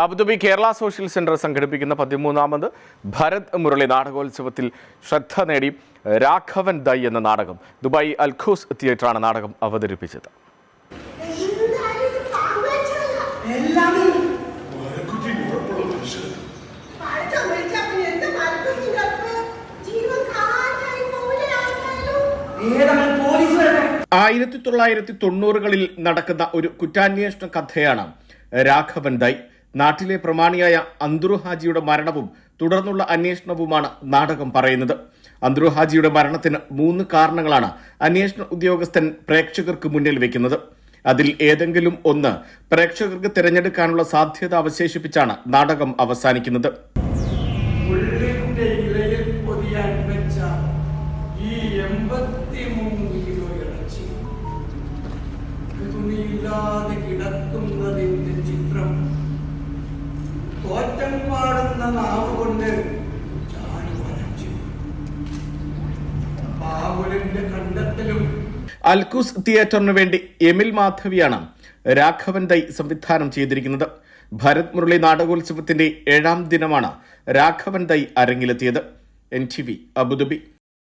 Abu Dhabi Kerala social centre സംഘടിപ്പിക്കുന്ന 13ാമത് ഭരത് മുരളി നാടകോത്സവത്തിൽ ശ്രദ്ധ നേടി രാഘവൻ ദൈ എന്ന നാടകം ദുബായ് അൽഖൂസ് തിയേറ്ററാണ് നാടകം അവതരിപ്പിച്ചത്. ആയിരത്തി 1990കളിൽ നടക്കുന്ന ഒരു കുറ്റാന്വേഷണ കഥയാണ് രാഘവൻ ദൈ. നാട്ടിലെ പ്രമാണിയായ അന്ത്രു ഹാജിയുടെ മരണവും തുടർന്നുള്ള അന്വേഷണവുമാണ് നാടകം പറയുന്നത്. അന്ത്രു ഹാജിയുടെ മരണത്തിന് 3 കാരണങ്ങളാണ് അന്വേഷണ ഉദ്യോഗസ്ഥൻ പ്രേക്ഷകർക്ക് മുന്നിൽ വെക്കുന്നത്. അതിൽ ഏതെങ്കിലും ഒന്ന് പ്രേക്ഷകർക്ക് തിരഞ്ഞെടുക്കാനുള്ള സാധ്യത അവശേഷിപ്പിച്ചാണ് നാടകം അവസാനിക്കുന്നത്. കിടക്കുന്നതിന്റെ ചിത്രം തോറ്റം പാടുന്ന നാവ് കൊണ്ട് ബാബുലിന്റെ കണ്ടെത്തലും. അൽഖൂസ് തിയേറ്ററിനു വേണ്ടി എമിൽ മാധവിയാണ് രാഘവൻ ദൈ സംവിധാനം ചെയ്തിരിക്കുന്നത്. ഭരത് മുരളി നാടകോത്സവത്തിന്റെ 7ാം ദിനമാണ് രാഘവൻ ദൈ അരങ്ങിലെത്തിയത്. NTV Abu Dhabi.